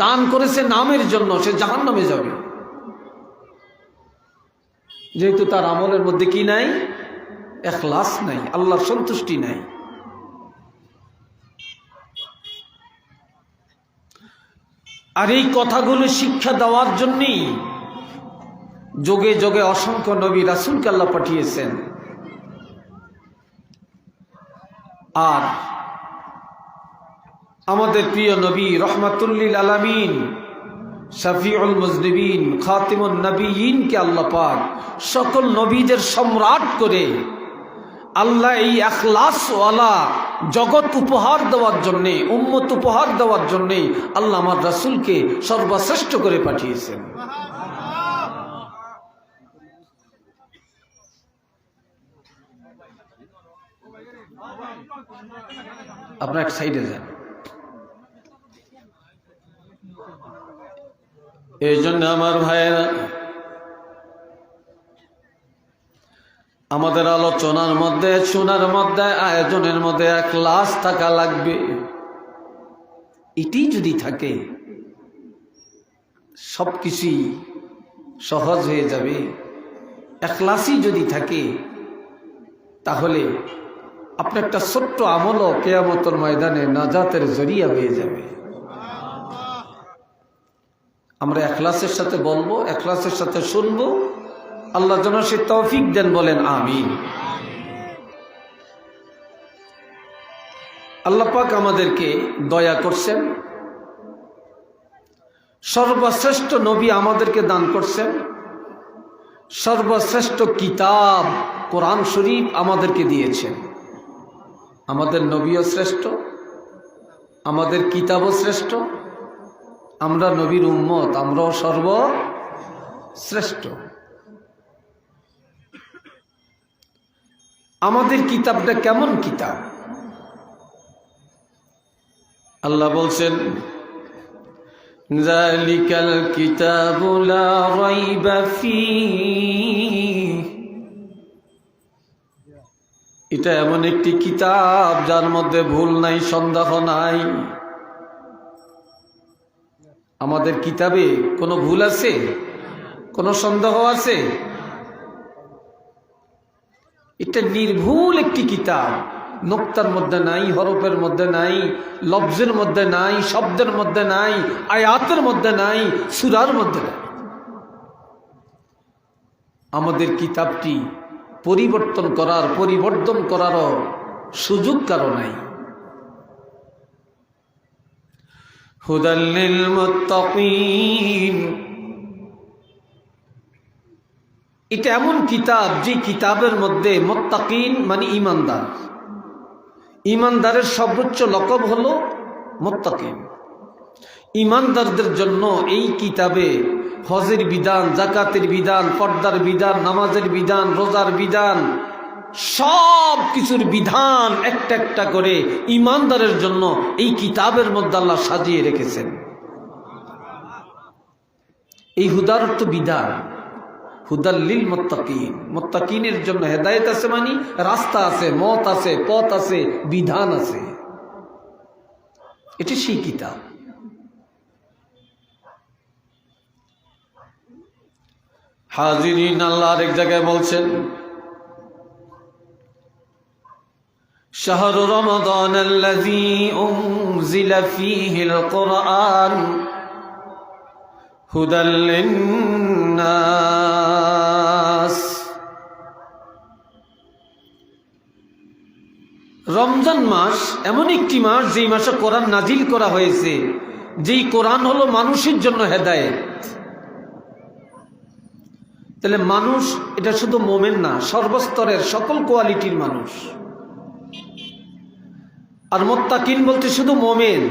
দান করেছে নামের জন্য, সে জাহান্নামে যাবে, যেহেতু তার আমলের মধ্যে কি নাই? ইখলাস নাই, আল্লাহর সন্তুষ্টি নাই। আর এই কথাগুলো শিক্ষা দেওয়ার জন্যই যোগে যোগে অসংখ্য নবী রাসূলকে আল্লাহ পাঠিয়েছেন। আর আমাদের প্রিয় নবী রহমাতুল্লিল আলামিন, শাফিউল মুজনিবিন, খাতিমুন নবিয়িনকে আল্লাহ পাক সকল নবীদের সম্রাট করে আল্লাহ এই ইখলাসওয়ালা জগৎ উপহার দেওয়ার জন্যে, উম্মত উপহার দেওয়ার জন্যে আল্লাহ আমার রাসূলকে সর্বশ্রেষ্ঠ করে পাঠিয়েছেন। আপনার এক সাইডে যান। এই জন্য আমার ভাইয়েরা, আমাদের আলোচনার মধ্যে, শোনার মধ্যে, আয়োজনের মধ্যে ইখলাস থাকা লাগবে। এটি যদি থাকে সবকিছুই সহজ হয়ে যাবে। ইখলাসই যদি থাকে তাহলে আপনার একটা ছোট্ট আমলও কিয়ামতের ময়দানে নাজাতের জরিয়া হয়ে যাবে। আমরা ইখলাসের সাথে বলবো, ইখলাসের সাথে শুনবো। আল্লাহ যেন সে তৌফিক দেন, বলেন আমিন। আল্লাহ পাক আমাদেরকে দয়া করছেন, সর্বশ্রেষ্ঠ নবী আমাদেরকে দান করছেন, সর্বশ্রেষ্ঠ কিতাব কোরআন শরীফ আমাদেরকে দিয়েছেন। আমাদের নবীও শ্রেষ্ঠ, আমাদের কিতাবও শ্রেষ্ঠ, আমরা নবীর উম্মত, আমরাও সর্বশ্রেষ্ঠ। আমাদের কিতাবটা কেমন কিতাব? আল্লাহ বলছেন, যালিকাল কিতাবু লা রাইবা ফীহ, এটা এমন একটি কিতাব যার মধ্যে ভুল নাই, সন্দেহ নাই। আমাদের কিতাবে কোনো ভুল আছে? কোনো সন্দেহ আছে? এটা নির্ভুল একটি কিতাব, নোক্তার মধ্যে নাই, হরফের মধ্যে নাই, লফজের মধ্যে নাই, শব্দের মধ্যে নাই, আয়াতের মধ্যে নাই, সূরার মধ্যে নাই। আমাদের কিতাবটি পরিবর্তন করারও সুযোগ কারো নাই। হুদাল লিল মুত্তাকিন, এটা এমন কিতাব যে কিতাবের মধ্যে মুত্তাকিন মানে ঈমানদার, ঈমানদারের সর্বোচ্চ লকব হলো মুত্তাকিন। ঈমানদারদের জন্য এই কিতাবে হজের বিধান, যাকাতের বিধান, পর্দার বিধান, নামাজের বিধান, রোজার বিধান, সব কিছুর বিধান একটা একটা করে ঈমানদারের জন্য এই কিতাবের মধ্যে আল্লাহ সাজিয়ে রেখেছেন। এই হুদার অর্থ বিধান, হুদাল লিল মুত্তাকিন, মুত্তাকিনের জন্য হেদায়েত আছে, মানে রাস্তা আছে, মত আছে, পথ আছে, বিধান আছে। এটি সেই কিতাব। হাজিরিন, আল্লাহ আরেক জায়গায় বলছেন, শাহরু রমাদান আল্লাযী উনজিলা ফীহিল কুরআন হুদাল লিন্নাস। রমজান মাস এমন একটি মাস যেই মাসে কোরআন নাজিল করা হয়েছে, যেই কোরআন হলো মানুষের জন্য হেদায়েত। তাহলে মানুষ এটা শুধু মোমেন না, সর্বস্তরের সকল কোয়ালিটির মানুষ। আর মুত্তাকিন বলতে শুধু মোমেন।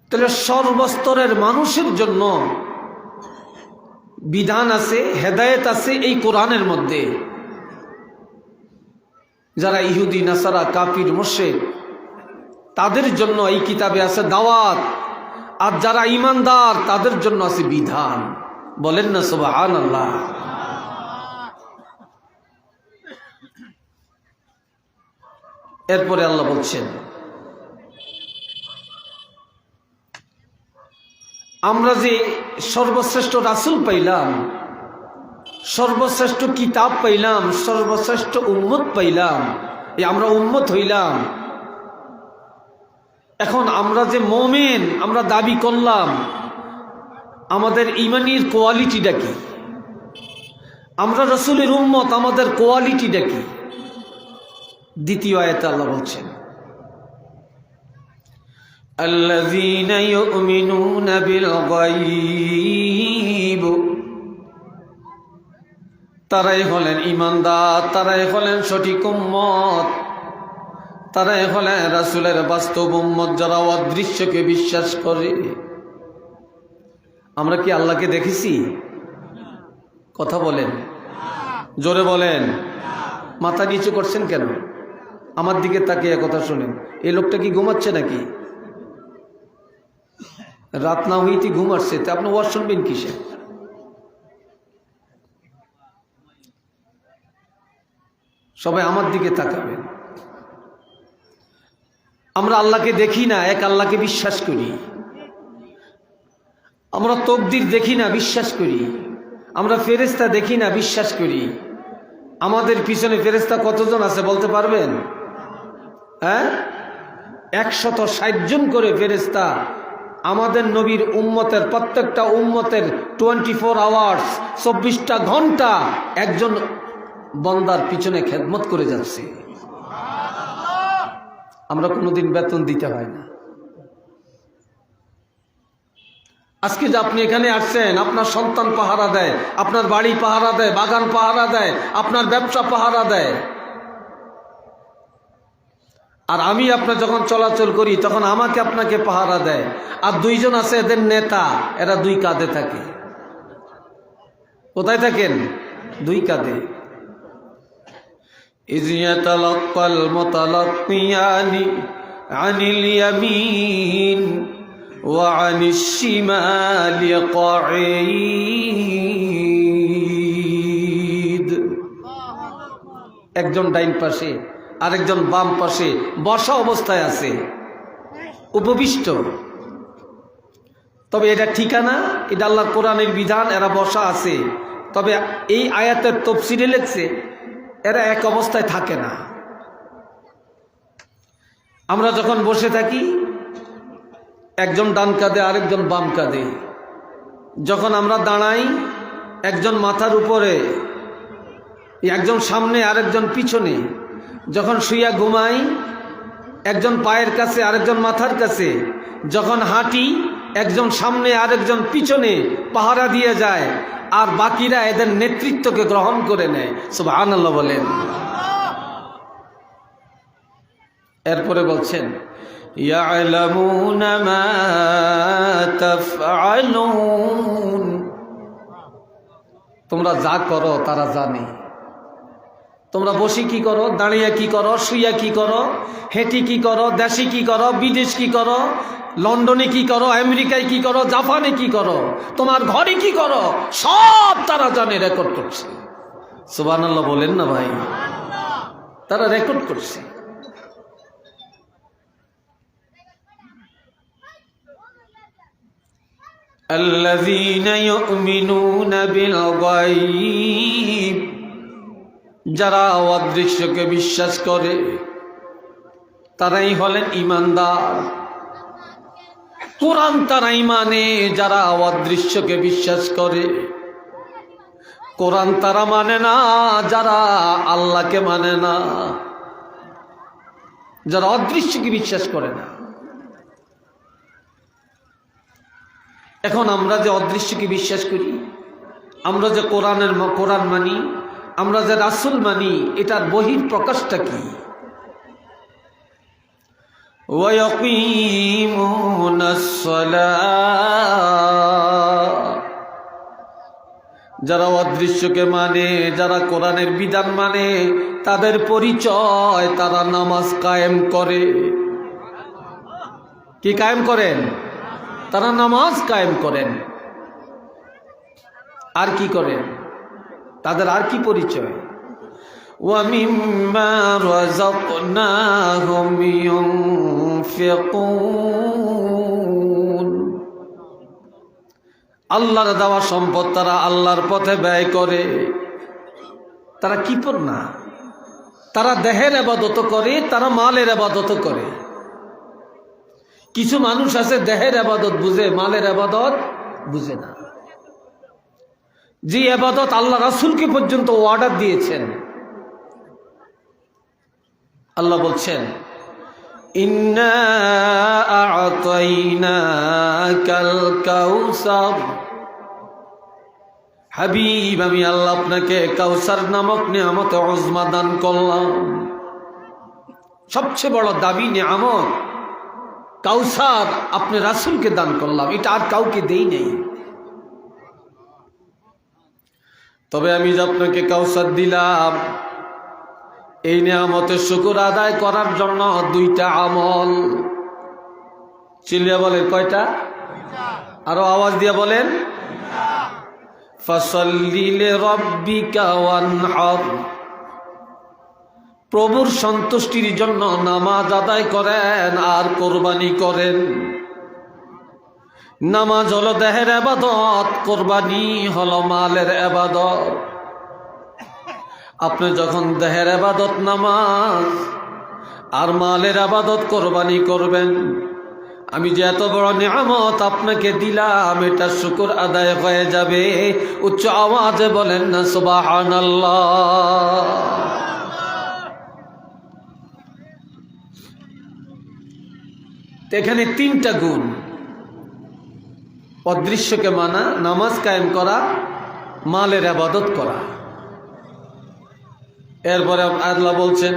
তাহলে সর্বস্তরের মানুষের জন্য বিধান আছে, হেদায়েত আছে এই কোরআনের মধ্যে। যারা ইহুদি, নাসারা, কাফির, মুশরিক, তাদের জন্য এই কিতাবে আছে দাওয়াত। আর যারা ঈমানদার তাদের জন্য আছে বিধান। বলেন না সুবহানাল্লাহ। এরপরে আল্লাহ বলছেন, আমরা যে সর্বশ্রেষ্ঠ রাসূল পাইলাম, সর্বশ্রেষ্ঠ কিতাব পাইলাম, সর্বশ্রেষ্ঠ উম্মত পাইলাম, এই আমরা উম্মত হইলাম। এখন আমরা যে মুমিন আমরা দাবি করলাম, আমাদের ঈমানের কোয়ালিটিটা কি? আমরা রাসূলের উম্মত, আমাদের কোয়ালিটিটা কি? দ্বিতীয় আয়াতে আল্লাহ বলছেন, আল্লাযীনা ইউমিনুনা বিল গায়ব, তারাই হলেন ঈমানদার, তারাই হলেন সঠিক উম্মত, তারাই হলেন রাসূলের বাস্তব উম্মত, যারা অদৃশ্যকে বিশ্বাস করে। আমরা কি আল্লাহকে দেখেছি? কথা বলেন, জোরে বলেন। মাথা নিচু করছেন কেন? আমার দিকে তাকিয়ে কথা শুনেন। এই লোকটা কি ঘুমাচ্ছে নাকি? রাত না হইতে ঘুম আসছে, তা আপনি ওয়াজ শুনবেন কিসে? সবাই আমার দিকে তাকাবেন। আমরা আল্লাহকে দেখি না, এক আল্লাহকে বিশ্বাস করি। আমরা তকদির দেখি না, বিশ্বাস করি। আমরা ফেরেশতা দেখি না, বিশ্বাস করি। আমাদের পিছনে ফেরেশতা কতজন আছে বলতে পারবেন? হ্যাঁ, 160 জন করে ফেরেশতা আমাদের নবীর উম্মতের, প্রত্যেকটা উম্মতের 24 আওয়ার্স, 24টা ঘন্টা একজন বন্দার পিছনে খেদমত করে যাচ্ছে। আমরা কোনোদিন বেতন দিতে হয় না। আজকে যে আপনি এখানে আসছেন, আপনার সন্তান পাহারা দেয়, আপনার বাড়ি পাহারা দেয়, বাগান পাহারা দেয়, আপনার ব্যবসা পাহারা দেয়। আর আমি আপনার যখন চলাচল করি তখন আমাকে আপনাকে পাহারা দেয়। আর দুইজন আছে এদের নেতা, এরা দুই কাঁধে থাকে। কোথায় থাকেন? দুই কাঁধে। ইয ইয়াতালাক্কাল মুতালাক্কিয়ানি আনিল ইয়ামিন ওয়া আনিশ শিমালি কাঈদ। একজন ডাইন পাশে, আরেকজন বাম পাশে বসা অবস্থায় আছে, উপবিষ্ট। তবে এটা ঠিকানা, এটা আল্লাহর কোরআনের বিধান, এরা বসা আছে। তবে এই আয়াতের তাফসীরে লেখছে এরা এক অবস্থায় থাকে না। আমরা যখন বসে থাকি একজন ডান কাঁধে, আরেকজন বাম কাঁধে। যখন আমরা দাঁড়াই একজন মাথার উপরে, একজন সামনে, আরেকজন পিছনে। যখন শুইয়া ঘুমাই একজন পায়ের কাছে, আরেকজন মাথার কাছে। যখন হাঁটি একজন সামনে, আরেকজন পিছনে পাহারা দিয়ে যায়, আর বাকিরা এদের নেতৃত্বকে গ্রহণ করে নেয়। সুবহানাল্লাহ বলেন। এরপরে বলছেন, ইয়ালামুনা মা তাফআলুন, তোমরা যা করো তারা জানে। তোমরা বসে কি করো, দাঁড়িয়ে কি করো, শুইয়া কি করো, হেঁটে কি করো, দেশে কি করো, বিদেশ কি করো, লন্ডনে কি করো, আমেরিকায় কি করো, জাপানে কি করো, তোমার ঘরে কি করো, সব তারা জানে, রেকর্ড করছে। সুবহানাল্লাহ বলেন না ভাই? তারা রেকর্ড করছে। আল্লাযীনা ইউমিনুনা বিল গায়ব, যারা অদৃশ্যকে বিশ্বাস করে তারাই হলেন ঈমানদার। কোরআন তারাই মানে যারা অদৃশ্যকে বিশ্বাস করে। কোরআন তারা মানে না যারা আল্লাহকে মানে না, যারা অদৃশ্যকে বিশ্বাস করে না। এখন আমরা যে অদৃশ্যকে বিশ্বাস করি, আমরা যে কোরআন মানি, আমরা যে রাসূল মানি, এটার বহির প্রকাশটা কি? ওয়ায়াকিমুনাস সালাহ, যারা অদৃশ্যকে মানে, যারা কোরআনের বিধান মানে, তাদের পরিচয় তারা নামাজ কায়েম করে। কি কায়েম করেন? তারা নামাজ কায়েম করেন। আর কি করেন? তাদের আর কি পরিচয়? وَمِمَّا رَزَقْنَاهُمْ يُنْفِقُونَ, আল্লাহর দেওয়া সম্পদ তারা আল্লাহর পথে ব্যয় করে, তারা কি পর না, তারা দেহের ইবাদত করে, তারা মালের ইবাদত করে। কিছু মানুষ আছে দেহের ইবাদত বুঝে, মালের ইবাদত বুঝে না। যে ইবাদত আল্লাহ রাসূলকে পর্যন্ত অর্ডার দিয়েছেন, আল্লাহ বলছেন ইন্না আ'তাইনাকাল কাউসার, হাবিব আমি আল্লাহ আপনাকে কাউসার নামক নিয়ামত উজমা দান করলাম। সবচেয়ে বড় দাবি নিয়ামত কাউসার আপনি রাসূলকে দান করলাম, এটা আর কাউকে দেই নেই। তবে আমি যে আপনাকে কাউসার দিলাম, এই নিয়ামতের শুকর আদায় করার জন্য দুইটা আমল। চিল্লিয়া বলেন কয়টা? আরো আওয়াজ দিয়ে বলেন, ফাসাল্লি লিরাব্বিকা ওয়ানহার, প্রভুর সন্তুষ্টির জন্য নামাজ আদায় করেন আর কোরবানি করেন। নামাজ হলো দেহের ইবাদত, কোরবানি হলো মালের ইবাদত। আপনি যখন দেহের ইবাদত নামাজ আর মালের ইবাদত কোরবানি করবেন, আমি যে এত বড় নিয়ামত আপনাকে দিলাম এটা শুকর আদায় হয়ে যাবে। উচ্চ আওয়াজে বলেন না সুবহানাল্লাহ। এখানে তিনটা গুণ, অদৃশ্যকে মানা, নামাজ কায়েম করা, মালের ইবাদত করা। এরপরে আল্লাহ বলছেন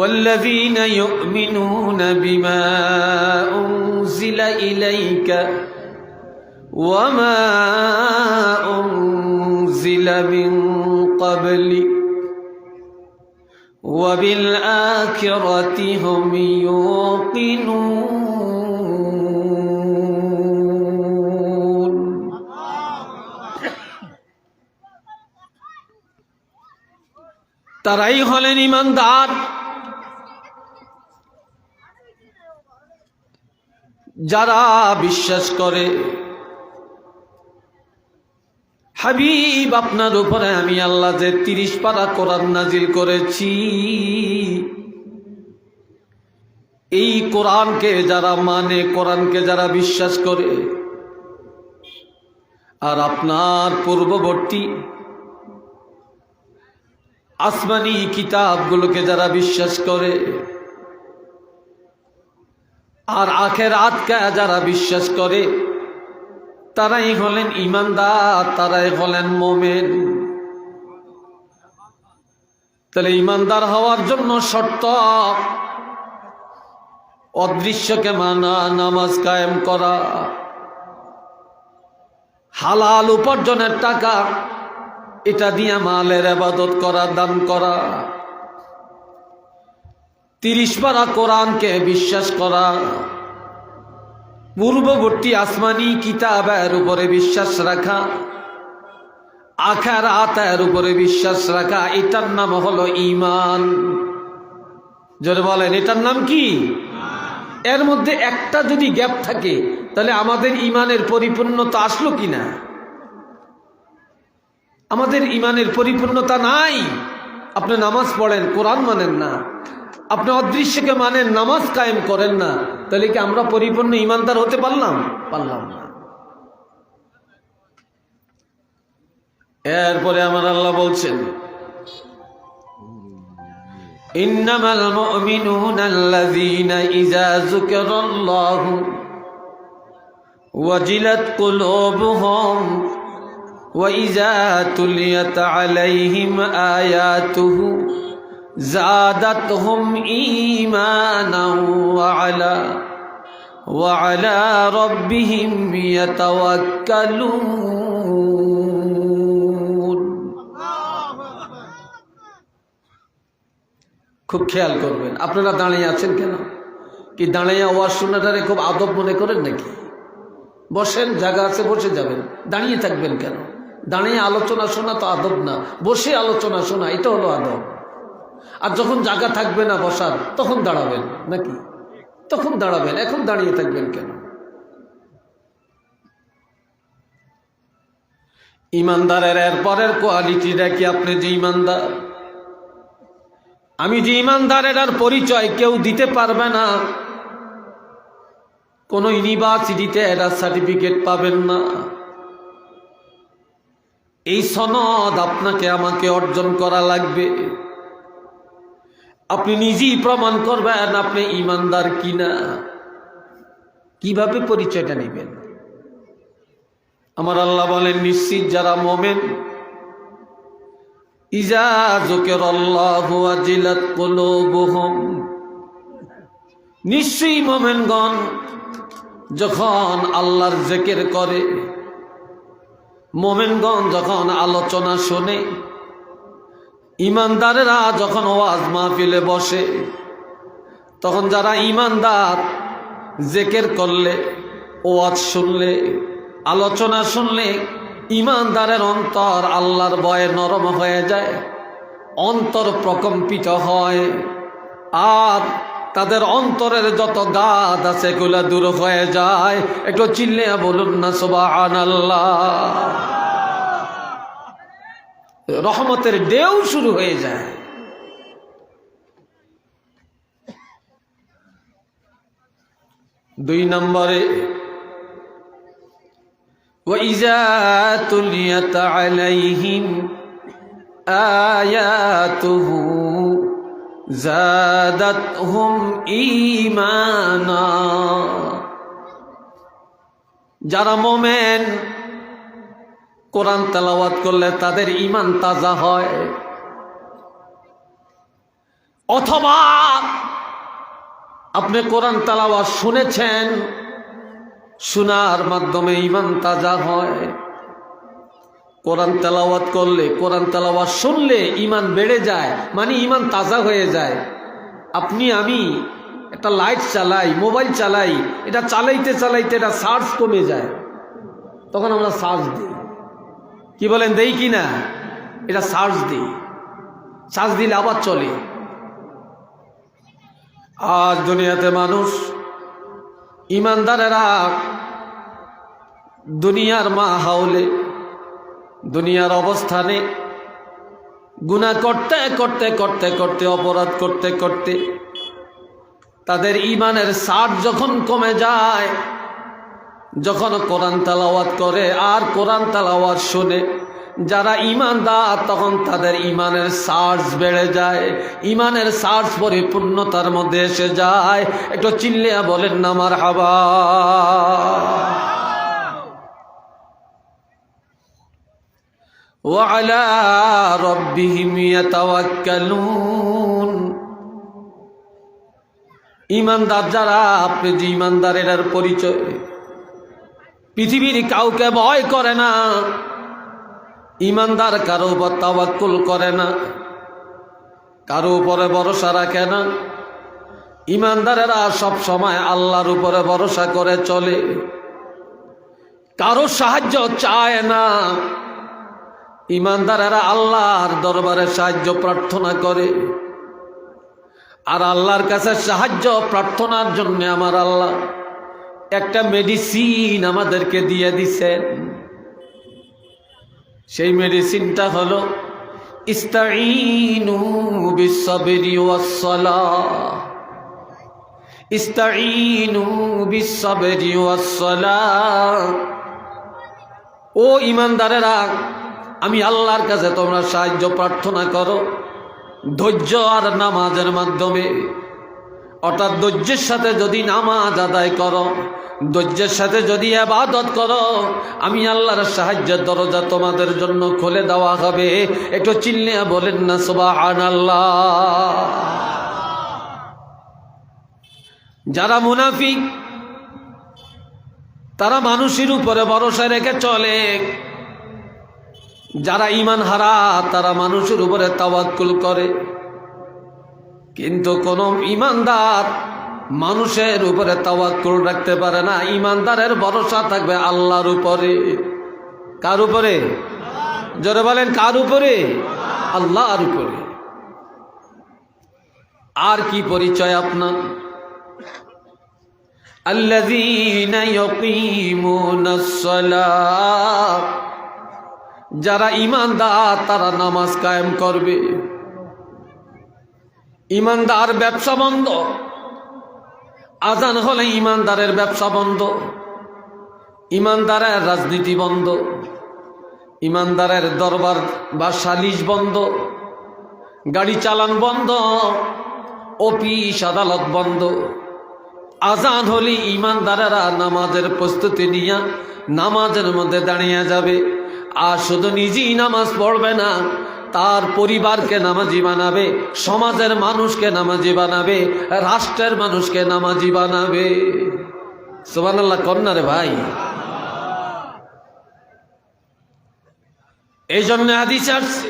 والذين يؤمنون بما أنزل إليك وما أنزل من قبلك وبالآخرة هم يوقنون। তারাই হলেন ঈমানদার যারা বিশ্বাস করে হাবিব আপনার উপরে আমি আল্লাহ যে 30 পারা কোরআন নাজিল করেছি, এই কোরআনকে যারা মানে, কোরআনকে যারা বিশ্বাস করে, আর আপনার পূর্ববর্তী আসমানি কিতাবগুলোকে যারা বিশ্বাস করে, আর আখিরাতকে যারা বিশ্বাস করে, তারাই হলেন ঈমানদার, তারাই হলেন মুমিন। তাহলে ঈমানদার হওয়ার জন্য শর্ত অদৃশ্যকে মানা, নামাজ কায়েম করা, হালাল উপার্জনের টাকা এটা দিয়ে মালের ইবাদত করা, দান করা, 30 পারা কোরআনকে বিশ্বাস করা, পূর্ববর্তী আসমানি কিতাবের উপরে বিশ্বাস রাখা, আখিরাতের উপরে বিশ্বাস রাখা, এটার নাম হলো ঈমান। জোরে বলেন এটার নাম কি? এর মধ্যে একটা যদি গ্যাপ থাকে তাহলে আমাদের ঈমানের পরিপূর্ণতা আসলো কিনা? আমাদের ঈমানের পরিপূর্ণতা নাই। আপনি নামাজ পড়েন, কোরআন মানেন না, আপনি অদৃশ্যকে মানেন, নামাজ কায়েম করেন না, তাহলে কি আমরা পরিপূর্ণ ঈমানদার হতে পারলাম? পারলাম না। এরপরে আমার আল্লাহ বলছেন ইন্নামাল মুমিনুনা আল্লাযীনা ইযা যুকিরাল্লাহু ওয়াজিলাত কুলুবুহুম ওয়া ইযা তুলিয়াত আলাইহিম আয়াতুহু زادتهم إيمانا وعلى ربهم يتوكلون। খুব খেয়াল করবেন। আপনারা দাঁড়িয়ে আছেন কেন? কি দাঁড়িয়ে ওয়াজ শোনাটারে খুব আদব মনে করেন নাকি? বসেন, জায়গা আছে বসে যাবেন, দাঁড়িয়ে থাকবেন কেন? দাঁড়িয়ে আলোচনা শোনা তো আদব না, বসে আলোচনা শোনা এটা হলো আদব। আর যখন জায়গা থাকবে না বসার, তখন দাঁড়াবেন নাকি? তখন দাঁড়াবেন, এখন দাঁড়িয়ে থাকবেন কেন? ইমানদারের এরপরের কোয়ালিটিটা কি? আপনি যে ইমানদার, আমি যে ইমানদার, এটার পরিচয় কেউ দিতে পারবে না। কোন ইউনিভার্সিটিতে এটার সার্টিফিকেট পাবেন না। এই সনদ আপনাকে আমাকে অর্জন করা লাগবে। আপনি নিজেই প্রমাণ করবেন আপনি ইমানদার কিনা। কিভাবে পরিচয়টা নেবেন? আমার আল্লাহ বলেন, নিশ্চিত যারা মোমেন, ইজা যুকিরাল্লাহু ওয়াজিলাত কুলুবুহুম, নিশ্চয়ই মোমেনগণ যখন আল্লাহর জিকির করে, মোমেনগণ যখন আলোচনা শোনে, ইমানদারেরা যখন ওয়াজ মাহফিলে বসে, তখন যারা ইমানদার জিকির করলে, ওয়াজ শুনলে, আলোচনা শুনলে, ইমানদারের অন্তর আল্লাহর ভয়ে নরম হয়ে যায়, অন্তর প্রকম্পিত হয়, আর তাদের অন্তরের যত গাদ আছে এগুলা দূর হয়ে যায়। একটু চিল্লিয়া বলুন না সুবহানাল্লাহ। রহমতের ঢেউ শুরু হয়ে যায়। দুই নম্বরে, وَإِذَا تُلِيَتْ عَلَيْهِمْ آيَاتُهُ زَادَتْهُمْ إِيمَانًا, যারা মোমেন কোরআন তেলাওয়াত করলে তাদের ঈমান তাজা হয়। অথবা আপনি কোরআন তেলাওয়াত শুনেছেন, শোনার মাধ্যমে ঈমান তাজা হয়। কোরআন তেলাওয়াত করলে, কোরআন তেলাওয়াত শুনলে ঈমান বেড়ে যায়, মানে ঈমান তাজা হয়ে যায়। আপনি আমি একটা লাইট চালাই, মোবাইল চালাই, এটা চালাইতে চালাইতে এটা চার্জ কমে যায়, তখন আমরা চার্জ দিই। কি বলেন, দেই কি না? এটা চার্জ দিই, চার্জ দিলে আবার চলে। আজ দুনিয়াতে মানুষ, ইমানদারেরা দুনিয়ার মাহৌলে, দুনিয়ার অবস্থানে গুনাহ করতে করতে করতে করতে, অপরাধ করতে করতে তাদের ঈমানের সার যখন কমে যায়, যখন কোরআন তেলাওয়াত করে আর কোরআন তেলাওয়াত শুনে যারা ঈমানদার, তখন তাদের ঈমানের সার্জ বেড়ে যায়, ঈমানের সার্জ পরিপূর্ণতার মধ্যে এসে যায়। একটু চিল্লিয়া বলেন না মারহাবা। وعلى ربهم يتوكلون, ঈমানদার যারা, আপনি যে ঈমানদার এর পরিচয়, পৃথিবীর কাউকে ভয় করে না, ঈমানদার কারো উপর তাওয়াক্কুল করে না, কারো উপরে ভরসা রাখে না। ঈমানদারেরা সব সময় আল্লাহর উপরে ভরসা করে চলে, কারো সাহায্য চায় না। ঈমানদারেরা আল্লাহর দরবারে সাহায্য প্রার্থনা করে, আর আল্লাহর কাছে সাহায্য প্রার্থনার জন্য আমার আল্লাহ একটা মেডিসিন আমাদেরকে দিয়ে দিছেন। সেই মেডিসিনটা হলো ইস্তাঈনু বিসসাবরি ওয়াসসালাহ, ইস্তাঈনু বিসসাবরি ওয়াসসালাহ। ও ঈমানদারেরা, আমি আল্লাহর কাছে তোমরা সাহায্য প্রার্থনা করো ধৈর্য আর নামাজের মাধ্যমে। অর্থাৎ ধৈর্যের সাথে যদি নামাজ আদায় করো, ধৈর্যের সাথে যদি ইবাদত করো, আমি আল্লাহর সাহায্যের দরজা তোমাদের জন্য খুলে দেওয়া হবে। একটু চিল্লিয়া বলেন না সুবহানাল্লাহ। যারা মুনাফিক, তারা মানুষের উপরে ভরসা রেখে চলে। যারা ঈমান হারা, তারা মানুষের উপরে তাওয়াক্কুল করে। কিন্তু কোন ঈমানদার মানুষের উপরে তাওয়াক্কুল রাখতে পারে না। ঈমানদারের ভরসা থাকবে আল্লাহর উপরে। কার উপরে? জোরে বলেন, কার উপরে? আল্লাহর উপরে। আর কি পরিচয় আপনার? আল্লাযীনা ইয়াকিমুনাস সালাহ যারা ঈমানদার তারা নামাজ কায়েম করবে। ঈমানদার ব্যবসা বন্ধ, আজান হলে ঈমানদারের ব্যবসা বন্ধ, ঈমানদারের রাজনীতি বন্ধ, ঈমানদারের দরবার বা সালিশ বন্ধ, গাড়ি চালান বন্ধ, অফিস আদালত বন্ধ। আজান হলে ঈমানদারেরা নামাজের প্রস্তুতি নিয়ে নামাজের মধ্যে দাঁড়িয়ে যাবে। আর শুধু নিজেই নামাজ পড়বে না, তার পরিবারকে নামাজি বানাবে, সমাজের মানুষকে নামাজি বানাবে, রাষ্ট্রের মানুষকে নামাজি বানাবে। সুবহানাল্লাহ কন্যা রে ভাই। এই জন্য হাদিসে আসছে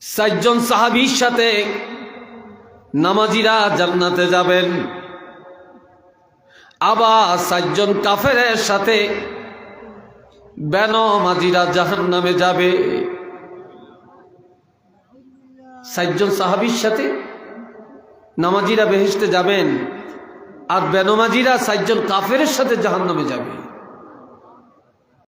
4 জন সাহাবীর সাথে নামাজিরা জান্নাতে যাবেন, আবার 4 জন কাফেরের সাথে বেনামাজিরা জাহান্নামে যাবে। 4 জন সাহাবীর সাথে নামাজিরা বেহেশতে যাবেন, আর বেনামাজিরা 4 জন কাফেরের সাথে জাহান্নামে যাবে।